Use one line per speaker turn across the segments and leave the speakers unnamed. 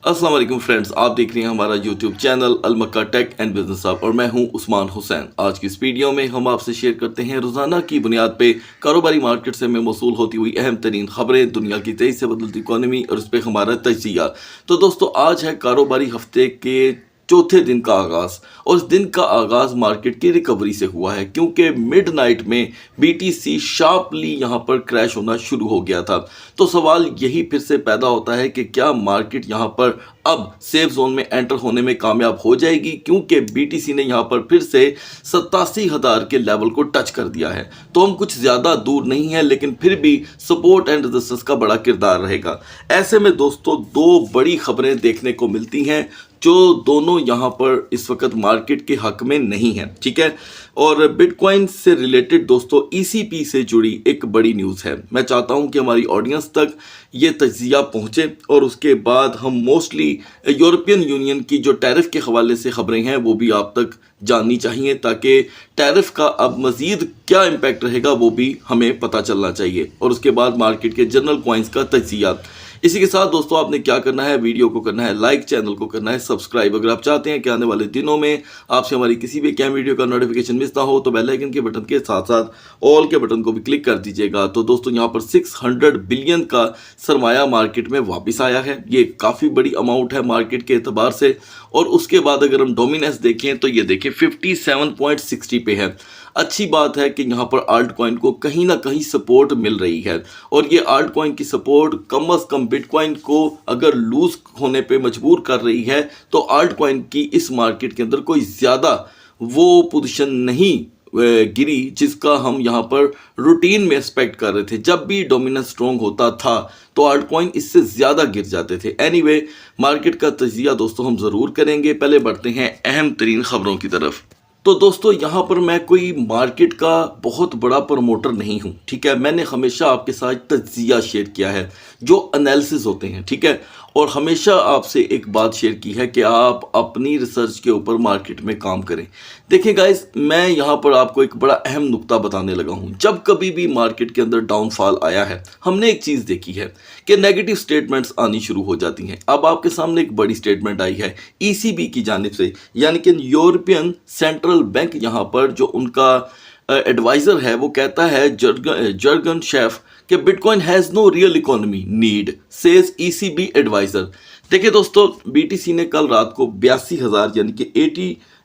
अस्सलाम वालेकुम फ्रेंड्स, आप देख रहे हैं हमारा यूट्यूब चैनल अलमक्का टेक एंड बिजनेस हब और मैं हूं उस्मान हुसैन। आज की इस वीडियो में हम आपसे शेयर करते हैं रोजाना की बुनियाद पे कारोबारी मार्केट से हमें मौसूल होती हुई अहम तरीन खबरें, दुनिया की तेजी से बदलती इकोनॉमी और उस पर हमारा तजिया। तो दोस्तों, आज है कारोबारी हफ्ते के चौथे दिन का आगाज और इस दिन का आगाज मार्केट की रिकवरी से हुआ है, क्योंकि मिडनाइट में बीटीसी शार्पली यहां पर क्रैश होना शुरू हो गया था। तो सवाल यही फिर से पैदा होता है कि क्या मार्केट यहां पर अब सेफ जोन में एंटर होने में कामयाब हो जाएगी, क्योंकि बीटीसी ने यहां पर फिर से 87,000 के लेवल को टच कर दिया है। तो हम कुछ ज़्यादा दूर नहीं है, लेकिन फिर भी सपोर्ट एंड रेजिस्टेंस का बड़ा किरदार रहेगा। ऐसे में दोस्तों, दो बड़ी खबरें देखने को मिलती हैं जो दोनों यहां पर इस वक्त मार्केट के हक में नहीं है, ठीक है। और बिटकॉइन से रिलेटेड दोस्तों ईसीपी से जुड़ी एक बड़ी न्यूज़ है। मैं चाहता हूं कि हमारी ऑडियंस तक ये तजिया पहुंचे और उसके बाद हम मोस्टली यूरोपियन यूनियन की जो टैरिफ के हवाले से खबरें हैं वो भी आप तक जाननी चाहिए, ताकि टैरिफ का अब मज़ीद क्या इम्पैक्ट रहेगा वो भी हमें पता चलना चाहिए। और उसके बाद मार्केट के जनरल कॉइन्स का तजिया। इसी के साथ दोस्तों, आपने क्या करना है, वीडियो को करना है लाइक, चैनल को करना है सब्सक्राइब। अगर आप चाहते हैं कि आने वाले दिनों में आपसे हमारी किसी भी कैम वीडियो का नोटिफिकेशन मिस ना हो तो बेल आइकन के बटन के साथ साथ ऑल के बटन को भी क्लिक कर दीजिएगा। तो दोस्तों, यहाँ पर 600 बिलियन का सरमाया मार्केट में वापस आया है। ये काफ़ी बड़ी अमाउंट है मार्केट के एतबार से। और उसके बाद अगर हम डोमिनेंस देखें तो ये देखें 57.60 पे है। अच्छी बात है कि यहाँ पर आल्ट कॉइन को कहीं ना कहीं सपोर्ट मिल रही है, और ये आल्ट कॉइन की सपोर्ट कम अज़ कम बिटकॉइन को अगर लूज होने पे मजबूर कर रही है तो आल्ट कॉइन की इस मार्केट के अंदर कोई ज़्यादा वो पोजीशन नहीं गिरी जिसका हम यहाँ पर रूटीन में एक्सपेक्ट कर रहे थे। जब भी डोमिनेंस स्ट्रॉन्ग होता था तो आल्ट कॉइन इससे ज़्यादा गिर जाते थे। एनीवे, मार्केट का तजिया दोस्तों हम ज़रूर करेंगे। पहले बढ़ते हैं अहम तरीन खबरों की तरफ। तो दोस्तों, यहाँ पर मैं कोई मार्केट का बहुत बड़ा प्रमोटर नहीं हूँ, ठीक है। मैंने हमेशा आपके साथ तजिया शेयर किया है, जो एनालिसिस होते हैं, ठीक है। और हमेशा आपसे एक बात शेयर की है कि आप अपनी रिसर्च के ऊपर मार्केट में काम करें। देखिए गाइस, मैं यहाँ पर आपको एक बड़ा अहम नुक्ता बताने लगा हूँ। जब कभी भी मार्केट के अंदर डाउनफॉल आया है, हमने एक चीज़ देखी है कि नेगेटिव स्टेटमेंट्स आनी शुरू हो जाती हैं। अब आपके सामने एक बड़ी स्टेटमेंट आई है ईसीबी की जानिब से, यानी कि यूरोपियन सेंट्रल बैंक। यहाँ पर जो उनका एडवाइज़र है वो कहता है, जर्गन शेफ, कि bitcoin has no real economy need, says ECB adviser. देखिए दोस्तों, बीटीसी ने कल रात को 82,000 यानी कि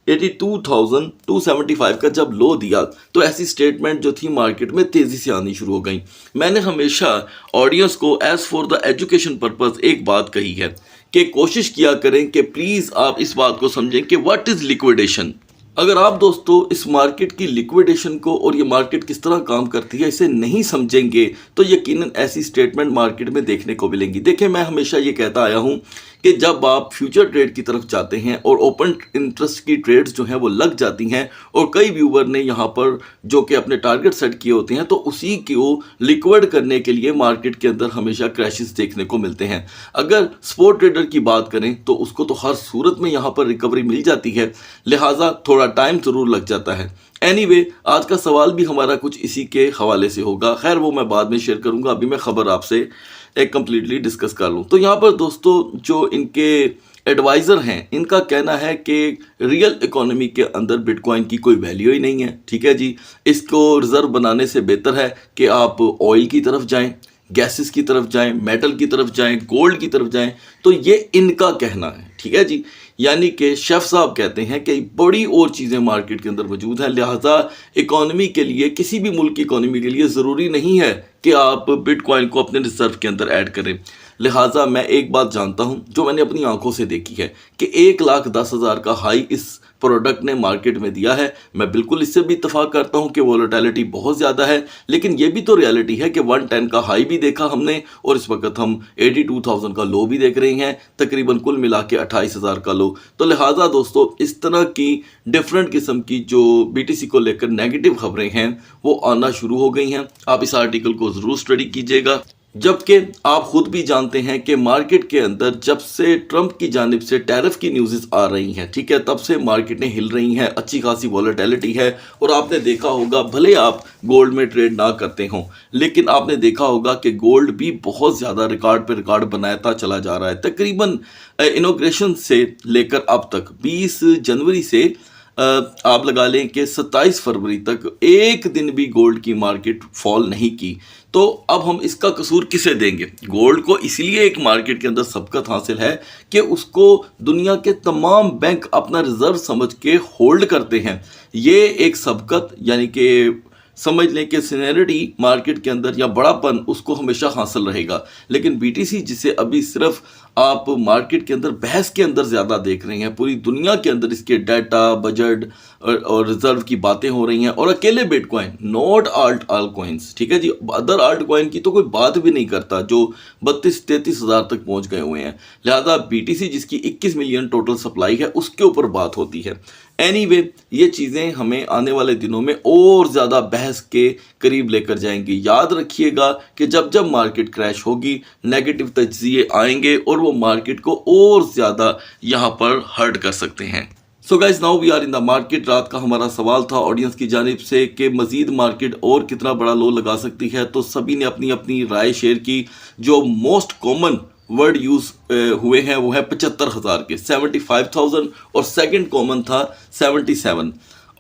82,275 का जब लो दिया तो ऐसी स्टेटमेंट जो थी मार्केट में तेज़ी से आनी शुरू हो गई। मैंने हमेशा ऑडियंस को as for the education purpose एक बात कही है कि कोशिश किया करें कि प्लीज़ आप इस बात को समझें कि व्हाट इज़ लिक्विडेशन। अगर आप दोस्तों इस मार्केट की लिक्विडेशन को और ये मार्केट किस तरह काम करती है इसे नहीं समझेंगे तो यकीनन ऐसी स्टेटमेंट मार्केट में देखने को मिलेंगी। देखिए, मैं हमेशा ये कहता आया हूँ कि जब आप फ्यूचर ट्रेड की तरफ जाते हैं और ओपन इंटरेस्ट की ट्रेड्स जो हैं वो लग जाती हैं और कई व्यूवर ने यहाँ पर जो कि अपने टारगेट सेट किए होते हैं, तो उसी को लिक्विड करने के लिए मार्केट के अंदर हमेशा क्रैशेस देखने को मिलते हैं। अगर स्पॉट ट्रेडर की बात करें तो उसको तो हर सूरत में यहाँ पर रिकवरी मिल जाती है, लिहाजा थोड़ा टाइम ज़रूर लग जाता है। एनीवे, आज का सवाल भी हमारा कुछ इसी के हवाले से होगा। खैर, वो मैं बाद में शेयर करूंगा। अभी मैं खबर आपसे एक कंप्लीटली डिस्कस कर लूँ। तो यहाँ पर दोस्तों, जो इनके एडवाइज़र हैं, इनका कहना है कि रियल इकोनॉमी के अंदर बिटकॉइन की कोई वैल्यू ही नहीं है, ठीक है जी। इसको रिज़र्व बनाने से बेहतर है कि आप ऑयल की तरफ जाएं, गैसेस की तरफ जाएं, मेटल की तरफ जाएं, गोल्ड की तरफ जाएं। तो ये इनका कहना है, ठीक है जी। यानी कि शेफ साहब कहते हैं कि बड़ी और चीज़ें मार्केट के अंदर मौजूद हैं, लिहाजा इकोनॉमी के लिए, किसी भी मुल्क की इकोनॉमी के लिए ज़रूरी नहीं है कि आप बिटकॉइन को अपने रिजर्व के अंदर ऐड करें। लिहाजा मैं एक बात जानता हूं जो मैंने अपनी आंखों से देखी है कि 1,10,000 का हाई इस प्रोडक्ट ने मार्केट में दिया है। मैं बिल्कुल इससे भी इत्तेफाक करता हूं कि वोलेटिलिटी बहुत ज़्यादा है, लेकिन ये भी तो रियलिटी है कि 110 का हाई भी देखा हमने और इस वक्त हम 82,000 का लो भी देख रहे हैं, तकरीबन कुल मिला के 28,000 का लो। तो लिहाजा दोस्तों, इस तरह की डिफरेंट किस्म की जो बीटीसी को लेकर नेगेटिव खबरें हैं वो आना शुरू हो गई हैं। आप इस आर्टिकल को ज़रूर स्टडी कीजिएगा। जबकि आप खुद भी जानते हैं कि मार्केट के अंदर जब से ट्रंप की जानिब से टैरिफ की न्यूज़ आ रही हैं, ठीक है, तब से मार्केटें हिल रही हैं, अच्छी खासी वॉलेटिलिटी है। और आपने देखा होगा, भले आप गोल्ड में ट्रेड ना करते हों, लेकिन आपने देखा होगा कि गोल्ड भी बहुत ज़्यादा रिकॉर्ड पे रिकॉर्ड बनाता चला जा रहा है। तकरीबन इनॉग्रेशन से लेकर अब तक 20 जनवरी से आप लगा लें कि 27 फरवरी तक एक दिन भी गोल्ड की मार्केट फॉल नहीं की। तो अब हम इसका कसूर किसे देंगे? गोल्ड को इसलिए एक मार्केट के अंदर सबकत हासिल है कि उसको दुनिया के तमाम बैंक अपना रिजर्व समझ के होल्ड करते हैं। ये एक सबकत यानी कि समझ लें कि सीनियरिटी मार्केट के अंदर या बड़ापन उसको हमेशा हासिल रहेगा। लेकिन बीटीसी जिसे अभी सिर्फ आप मार्केट के अंदर बहस के अंदर ज़्यादा देख रहे हैं, पूरी दुनिया के अंदर इसके डाटा बजट और रिजर्व की बातें हो रही हैं। और अकेले बिटकॉइन, नॉट आल कॉइन्स, ठीक है जी, अदर आल्ट कॉइन की तो कोई बात भी नहीं करता जो 32-33 हज़ार तक पहुंच गए हुए हैं। लिहाजा बीटीसी जिसकी 21 मिलियन टोटल सप्लाई है उसके ऊपर बात होती है। एनीवे, ये चीज़ें हमें आने वाले दिनों में और ज़्यादा बहस के करीब लेकर जाएंगी। याद रखिएगा कि जब जब मार्केट क्रैश होगी, नेगेटिव तज्ज़िये आएंगे और वो मार्केट को और ज़्यादा यहाँ पर हर्ट कर सकते हैं। So guys, now we are in the market. रात का हमारा सवाल था ऑडियंस की जानिब से कि मजीद मार्केट और कितना बड़ा लो लगा सकती है, तो सभी ने अपनी अपनी राय शेयर की। जो मोस्ट कॉमन वर्ड यूज़ हुए हैं वो है 75,000 के, 75,000, और सेकंड कॉमन था 77,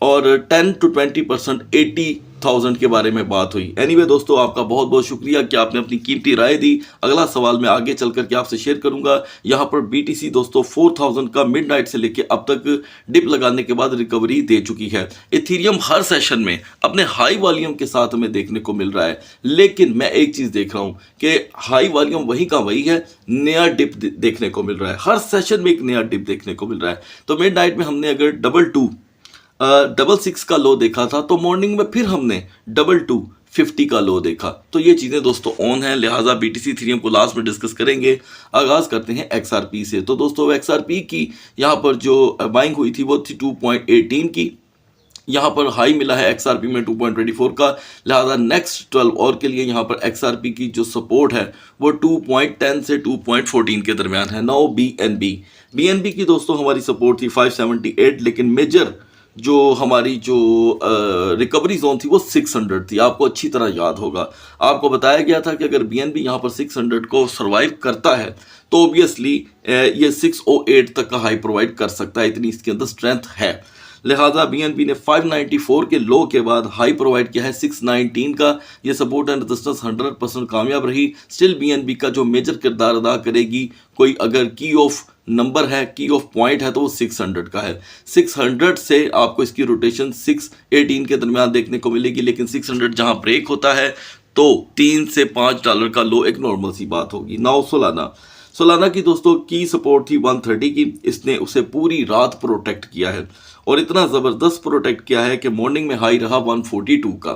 और 10 to 20% 80,000 के बारे में बात हुई। एनीवे दोस्तों, आपका बहुत बहुत शुक्रिया कि आपने अपनी कीमती राय दी। अगला सवाल मैं आगे चल करके आपसे शेयर करूंगा। यहाँ पर बीटीसी दोस्तों 4,000 का मिडनाइट से लेके अब तक डिप लगाने के बाद रिकवरी दे चुकी है। इथीरियम हर सेशन में अपने हाई वॉल्यूम के साथ हमें देखने को मिल रहा है, लेकिन मैं एक चीज़ देख रहा हूँ कि हाई वॉल्यूम वही का वही है, नया डिप देखने को मिल रहा है। हर सेशन में एक नया डिप देखने को मिल रहा है। तो मिडनाइट में हमने अगर 2.6 का लो देखा था, तो मॉर्निंग में फिर हमने 2.50 का लो देखा। तो ये चीज़ें दोस्तों ऑन है। लिहाजा बीटीसी इथीरियम को लास्ट में डिस्कस करेंगे। आगाज़ करते हैं एक्सआरपी से। तो दोस्तों, एक्सआरपी की यहाँ पर जो बाइंग हुई थी वो थी 2.18 की। यहाँ पर हाई मिला है एक्सआरपी में 2.24 का। लिहाजा नेक्स्ट 12 और के लिए यहाँ पर एक्सआरपी की जो सपोर्ट है वो 2.10 से 2.14 के दरमियान है। नाउ बीएनबी की दोस्तों हमारी सपोर्ट थी 578, लेकिन मेजर जो हमारी जो रिकवरी जोन थी वो 600 थी। आपको अच्छी तरह याद होगा, आपको बताया गया था कि अगर बीएनबी यहाँ पर 600 को सर्वाइव करता है तो ऑब्वियसली ये 608 तक का हाई प्रोवाइड कर सकता है, इतनी इसके अंदर स्ट्रेंथ है। लिहाजा बीएनबी ने 594 के लो के बाद हाई प्रोवाइड किया है 619 का। ये सपोर्ट एंड रेजिस्टेंस 100% कामयाब रही। स्टिल बीएनबी का जो मेजर किरदार अदा करेगी, कोई अगर की ऑफ नंबर है, की ऑफ पॉइंट है, तो वो 600 का है। 600 से आपको इसकी रोटेशन 618 के दरमियान देखने को मिलेगी, लेकिन 600 जहां ब्रेक होता है तो $3 से $5 का लो एक नॉर्मल सी बात होगी। नाउ सोलाना की दोस्तों की सपोर्ट थी 130 की। इसने उसे पूरी रात प्रोटेक्ट किया है और इतना ज़बरदस्त प्रोटेक्ट किया है कि मॉर्निंग में हाई रहा 142 का।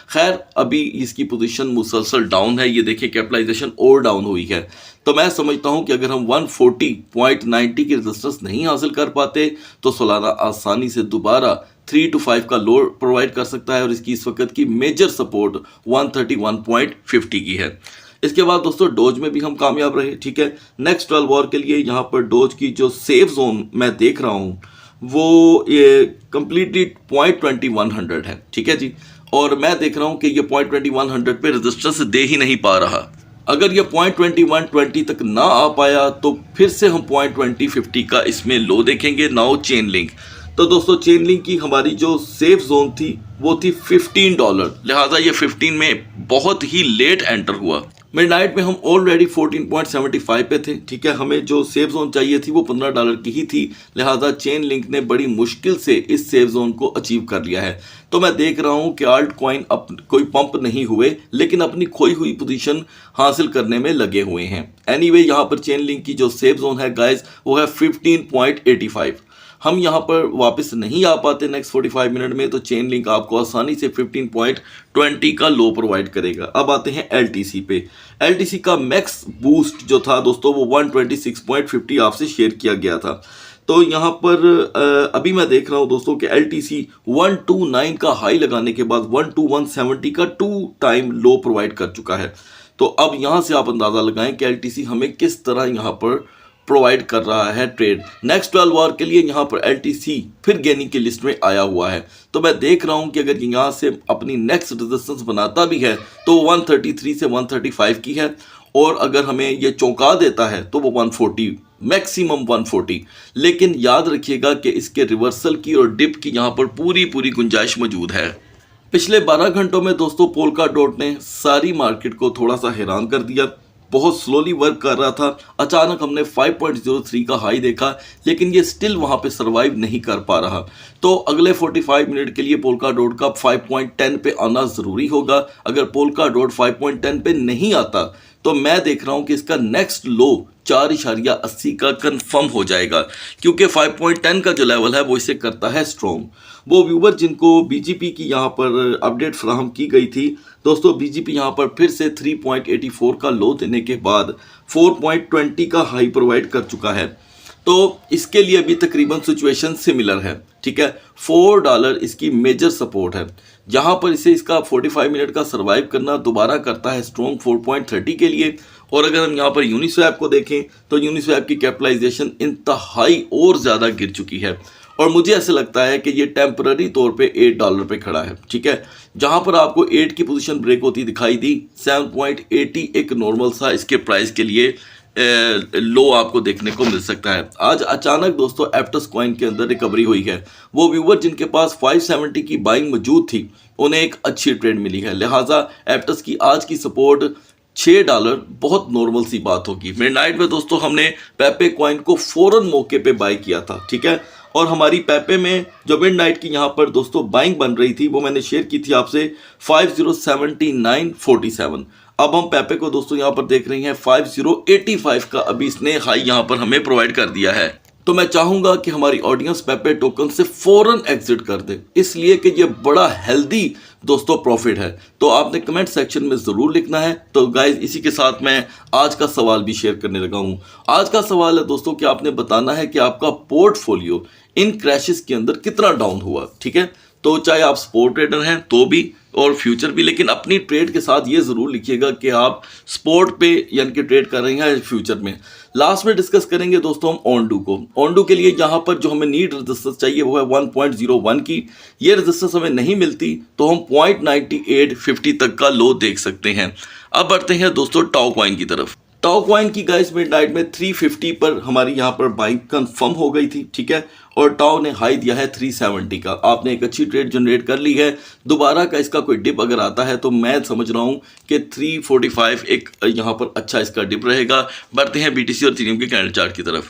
खैर, अभी इसकी पोजीशन मुसलसल डाउन है। ये देखिए, कैपिटलाइजेशन और डाउन हुई है। तो मैं समझता हूं कि अगर हम 140.90 की रेजिस्टेंस नहीं हासिल कर पाते तो सोलाना आसानी से दोबारा 3 to 5 का लो प्रोवाइड कर सकता है, और इसकी इस वक्त की मेजर सपोर्ट 131.50 की है। इसके बाद दोस्तों डोज में भी हम कामयाब रहे, ठीक है। नेक्स्ट 12 वॉर के लिए यहाँ पर डोज की जो सेफ जोन मैं देख रहा हूँ वो ये कंप्लीटली 0.2100 है, ठीक है जी। और मैं देख रहा हूँ कि ये 0.2100 पे रेजिस्टेंस दे ही नहीं पा रहा। अगर ये 0.2120 तक ना आ पाया तो फिर से हम 0.2050 का इसमें लो देखेंगे। Now chain link. तो दोस्तों, चेन लिंक की हमारी जो सेफ जोन थी वो थी $15। लिहाजा ये 15 में बहुत ही लेट एंटर हुआ। मिडनाइट में हम ऑलरेडी 14.75 पे थे, ठीक है। हमें जो सेफ जोन चाहिए थी वो $15 की ही थी। लिहाजा चेन लिंक ने बड़ी मुश्किल से इस सेफ जोन को अचीव कर लिया है। तो मैं देख रहा हूं कि आल्ट कॉइन अब कोई पंप नहीं हुए, लेकिन अपनी खोई हुई पोजीशन हासिल करने में लगे हुए हैं। एनीवे, यहाँ पर चेन लिंक की जो सेफ जोन है गाइज वो है 15.85। हम यहाँ पर वापस नहीं आ पाते नेक्स्ट 45 मिनट में, तो चेन लिंक आपको आसानी से 15.20 का लो प्रोवाइड करेगा। अब आते हैं एलटीसी पे। एलटीसी का मैक्स बूस्ट जो था दोस्तों वो 126.50 आपसे शेयर किया गया था। तो यहाँ पर अभी मैं देख रहा हूँ दोस्तों कि एलटीसी 129 का हाई लगाने के बाद 12170 का 2 टाइम लो प्रोवाइड कर चुका है। तो अब यहाँ से आप अंदाज़ा लगाएं कि एलटीसी हमें किस तरह यहाँ पर प्रोवाइड कर रहा है ट्रेड। नेक्स्ट 12 आवर के लिए यहाँ पर एलटीसी फिर गेनिंग की लिस्ट में आया हुआ है। तो मैं देख रहा हूँ कि अगर यहाँ से अपनी नेक्स्ट रेजिस्टेंस बनाता भी है तो 133 से 135 की है, और अगर हमें ये चौंका देता है तो वो 140, मैक्सिमम 140। लेकिन याद रखिएगा कि इसके रिवर्सल की और डिप की यहाँ पर पूरी गुंजाइश मौजूद है। पिछले 12 घंटों में दोस्तों पोल्का डॉट ने सारी मार्केट को थोड़ा सा हैरान कर दिया। बहुत स्लोली वर्क कर रहा था, अचानक हमने 5.03 का हाई देखा, लेकिन ये स्टिल वहाँ पे सरवाइव नहीं कर पा रहा। तो अगले 45 मिनट के लिए पोल्का डॉट का 5.10 पे आना ज़रूरी होगा। अगर पोल्का डॉट 5.10 पे नहीं आता तो मैं देख रहा हूँ कि इसका नेक्स्ट लो 4.80 का कंफर्म हो जाएगा, क्योंकि 5.10 का जो लेवल है वो इसे करता है स्ट्रॉन्ग। वो व्यूवर जिनको बीजीपी की यहाँ पर अपडेट फराहम की गई थी दोस्तों, बीजीपी यहाँ पर फिर से 3.84 का लो देने के बाद 4.20 का हाई प्रोवाइड कर चुका है। तो इसके लिए भी तकरीबन सिचुएशन सिमिलर है, ठीक है। $4 इसकी मेजर सपोर्ट है, जहाँ पर इसे इसका 45 मिनट का सर्वाइव करना दोबारा करता है स्ट्रॉन्ग 4.30 के लिए। और अगर हम यहाँ पर यूनिस्वैप को देखें तो यूनिस्वैप की कैपिटलाइजेशन इंतहाई और ज़्यादा गिर चुकी है, और मुझे ऐसे लगता है कि ये टेम्पररी तौर पे $8 पे खड़ा है, ठीक है। जहाँ पर आपको 8 की पोजीशन ब्रेक होती दिखाई दी, 7.80 एक नॉर्मल सा इसके प्राइस के लिए लो आपको देखने को मिल सकता है। आज अचानक दोस्तों एप्टस कॉइन के अंदर रिकवरी हुई है। वो व्यूवर जिनके पास 570 की बाइंग मौजूद थी उन्हें एक अच्छी ट्रेड मिली है, लिहाजा एप्टस की आज की सपोर्ट $6 बहुत नॉर्मल सी बात होगी। मिडनाइट में दोस्तों हमने पेपे कॉइन को फौरन मौके पे बाई किया था, ठीक है। और हमारी पेपे में जो मिडनाइट की यहाँ पर दोस्तों बाइंग बन रही थी वो मैंने शेयर की थी आपसे 5079.47। अब हम पेपे को दोस्तों यहाँ पर देख रहे हैं 5085 का अभी इसने हाई यहाँ पर हमें प्रोवाइड कर दिया है। तो मैं चाहूंगा कि हमारी ऑडियंस पेपे टोकन से फौरन एग्जिट कर दे, इसलिए कि ये बड़ा हेल्दी दोस्तों प्रॉफिट है। तो आपने कमेंट सेक्शन में ज़रूर लिखना है। तो गाइज इसी के साथ मैं आज का सवाल भी शेयर करने लगा हूँ। आज का सवाल है दोस्तों कि आपने बताना है कि आपका पोर्टफोलियो इन क्रैशेस के अंदर कितना डाउन हुआ, ठीक है। तो चाहे आप स्पोर्ट ट्रेडर हैं तो भी और फ्यूचर भी, लेकिन अपनी ट्रेड के साथ ये ज़रूर लिखिएगा कि आप स्पोर्ट पे यानी कि ट्रेड कर रहे हैं फ्यूचर में। लास्ट में डिस्कस करेंगे दोस्तों हम ऑनडू को। ऑनडू के लिए यहाँ पर जो हमें नीड रेजिस्टेंस चाहिए वो है 1.01 की। ये रेजिस्टेंस हमें नहीं मिलती तो हम 0.9850 तक का लो देख सकते हैं। अब बढ़ते हैं दोस्तों टाओ कॉइन की तरफ। टाओ कॉइन की गाइस मिडनाइट में 350 पर हमारी यहाँ पर बाइंग कंफर्म हो गई थी, ठीक है। और टाओ ने हाई दिया है 370 का। आपने एक अच्छी ट्रेड जनरेट कर ली है। दोबारा का इसका कोई डिप अगर आता है तो मैं समझ रहा हूँ कि 345 एक यहाँ पर अच्छा इसका डिप रहेगा। बढ़ते हैं बीटीसी और इथेरियम के कैंडल चार्ट की तरफ।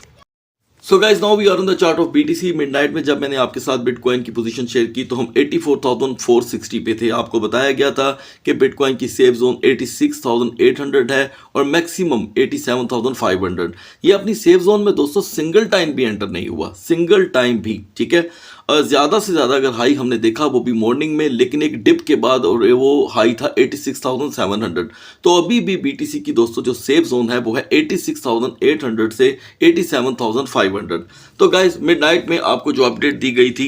So guys now we are on the chart of BTC. Midnight में जब मैंने आपके साथ बिटकॉइन की पोजीशन शेयर की तो हम 84,460 पे थे। आपको बताया गया था कि बिटकॉइन की सेफ जोन 86,800 है और मैक्सिमम 87,500। ये अपनी सेफ जोन में दोस्तों सिंगल टाइम भी एंटर नहीं हुआ, सिंगल टाइम भी, ठीक है। ज़्यादा से ज़्यादा अगर हाई हमने देखा वो भी मॉर्निंग में, लेकिन एक डिप के बाद और वो हाई था 86,700। तो अभी भी बीटीसी की दोस्तों जो सेफ जोन है वो है 86,800 से 87,500। तो गाइस मिडनाइट में आपको जो अपडेट दी गई थी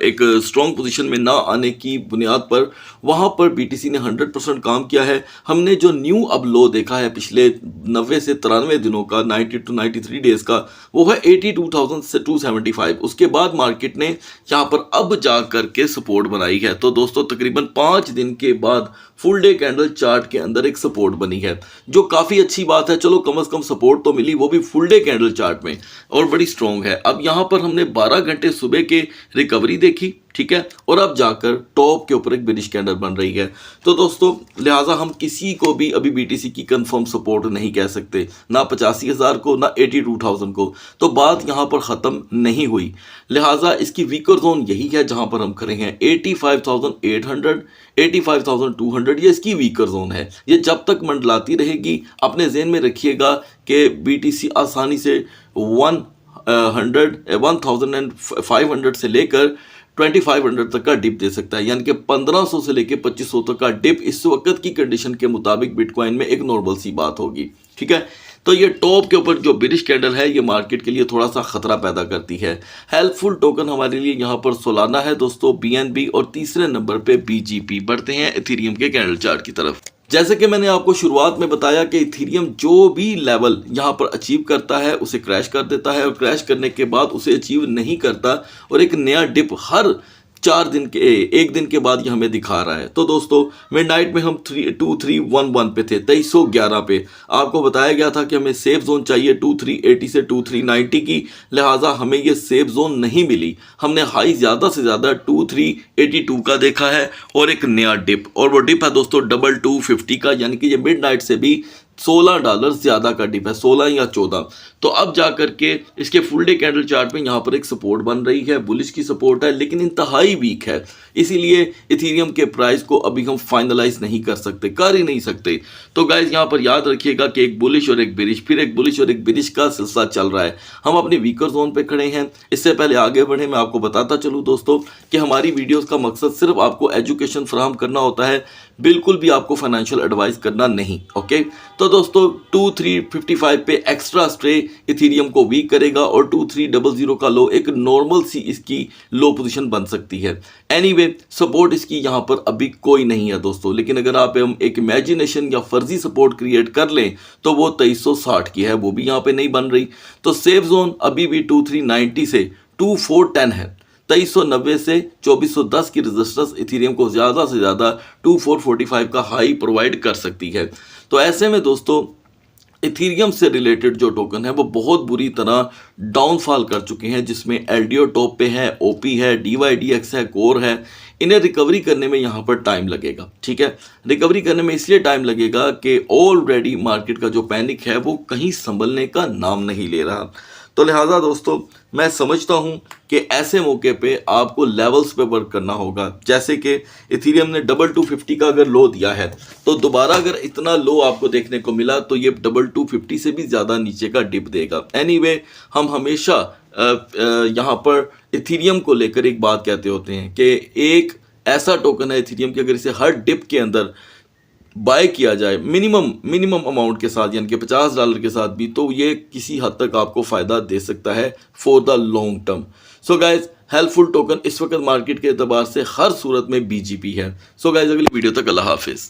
एक स्ट्रॉन्ग पोजीशन में ना आने की बुनियाद पर, वहाँ पर बीटीसी ने 100% काम किया है। हमने जो न्यू अब लो देखा है पिछले 90 से 93 दिनों का, 90 to 93 डेज का, वो है 82,275। उसके बाद मार्केट ने यहाँ पर अब जा करके सपोर्ट बनाई है। तो दोस्तों तकरीबन 5 दिन के बाद फुल डे कैंडल चार्ट के अंदर एक सपोर्ट बनी है, जो काफ़ी अच्छी बात है। चलो कम से कम सपोर्ट तो मिली, वो भी फुल डे कैंडल चार्ट में, और बड़ी स्ट्रॉन्ग है। अब यहाँ पर हमने 12 घंटे सुबह के रिकवरी देखी, ठीक है, और अब जाकर टॉप के ऊपर एक बेरिश कैंडल बन रही है। तो दोस्तों लिहाजा हम किसी को भी अभी बीटीसी की कंफर्म सपोर्ट नहीं कह सकते, ना 85,000 को ना 82,000 को। तो बात यहाँ पर ख़त्म नहीं हुई। लिहाजा इसकी वीकर जोन यही है जहाँ पर हम खड़े हैं, 85,800, 85,200। ये इसकी वीकर जोन है। ये जब तक मंडलाती रहेगी, अपने ज़हन में रखिएगा कि बीटीसी आसानी से 1,500 से लेकर 2,500 तक का डिप दे सकता है, यानी कि 1,500 से लेकर 2,500 तक का डिप इस वक्त की कंडीशन के मुताबिक बिटकॉइन में एक नॉर्मल सी बात होगी, ठीक है। तो ये टॉप के ऊपर जो बेरिश कैंडल है ये मार्केट के लिए थोड़ा सा खतरा पैदा करती है। हेल्पफुल टोकन हमारे लिए यहाँ पर सोलाना है दोस्तों, BNB, और तीसरे नंबर पे BGP। बढ़ते हैं इथेरियम के कैंडल चार्ट की तरफ। जैसे कि मैंने आपको शुरुआत में बताया कि इथीरियम जो भी लेवल यहाँ पर अचीव करता है उसे क्रैश कर देता है, और क्रैश करने के बाद उसे अचीव नहीं करता और एक नया डिप हर 4 दिन के एक दिन के बाद ये हमें दिखा रहा है। तो दोस्तों मिडनाइट में हम 2311 पे थे, 2311 पे आपको बताया गया था कि हमें सेफ जोन चाहिए 2380 से 2390 की, लिहाजा हमें ये सेफ जोन नहीं मिली। हमने हाई ज़्यादा से ज़्यादा 2382 का देखा है और एक नया डिप, और वो डिप है दोस्तों 2250 का, यानी कि ये मिडनाइट से भी $16 ज़्यादा का डिप है, 16 या 14। तो अब जा करके इसके फुल डे कैंडल चार्ट में यहाँ पर एक सपोर्ट बन रही है, बुलिश की सपोर्ट है, लेकिन इंतहाई वीक है। इसीलिए इथीरियम के प्राइस को अभी हम फाइनलाइज नहीं कर ही नहीं सकते। तो गाइज यहाँ पर याद रखिएगा कि एक बुलिश और एक बिरिश, फिर एक बुलिश और एक बिरिश का सिलसिला चल रहा है। हम अपने वीकर जोन पे खड़े हैं। इससे पहले आगे बढ़े मैं आपको बताता चलूँ दोस्तों कि हमारी वीडियोस का मकसद सिर्फ आपको एजुकेशन फराहम करना होता है, बिल्कुल भी आपको फाइनेंशियल एडवाइस करना नहीं। ओके, तो दोस्तों 2355 पे एक्स्ट्रा स्ट्रे इथीरियम को वीक करेगा और 2300 का लो एक नॉर्मल सी इसकी लो पोजीशन बन सकती है। एनीवे सपोर्ट इसकी यहाँ पर अभी कोई नहीं है दोस्तों, लेकिन अगर आप हम एक इमेजिनेशन या फर्जी सपोर्ट क्रिएट कर लें तो वो 2360 की है, वो भी यहाँ पे नहीं बन रही। तो सेफ जोन अभी भी 2390 से 2410 है। 2390 से 2410 की रेजिस्टेंस इथीरियम को ज़्यादा से ज़्यादा 2445 का हाई प्रोवाइड कर सकती है। तो ऐसे में दोस्तों इथीरियम से रिलेटेड जो टोकन है वो बहुत बुरी तरह डाउनफॉल कर चुके हैं, जिसमें एलडीओ टॉप पे है, ओपी है, डीवाईडीएक्स है, कोर है। इन्हें रिकवरी करने में यहाँ पर टाइम लगेगा। ठीक है, रिकवरी करने में इसलिए टाइम लगेगा कि ऑलरेडी मार्केट का जो पैनिक है वो कहीं संभलने का नाम नहीं ले रहा। तो लिहाजा दोस्तों मैं समझता हूं कि ऐसे मौके पे आपको लेवल्स पे वर्क करना होगा। जैसे कि इथीरियम ने 2250 का अगर लो दिया है तो दोबारा अगर इतना लो आपको देखने को मिला तो ये 2250 से भी ज़्यादा नीचे का डिप देगा। एनीवे हम हमेशा यहाँ पर इथीरियम को लेकर एक बात कहते होते हैं कि एक ऐसा टोकन है इथीरियम कि अगर इसे हर डिप के अंदर बाय किया जाए मिनिमम अमाउंट के साथ, यानी कि $50 के साथ भी, तो ये किसी हद तक आपको फ़ायदा दे सकता है for the long term. So guys helpful token इस वक्त मार्केट के एतबार से हर सूरत में BGP है। सो गाइज अगली वीडियो तक अल्लाह हाफिज़।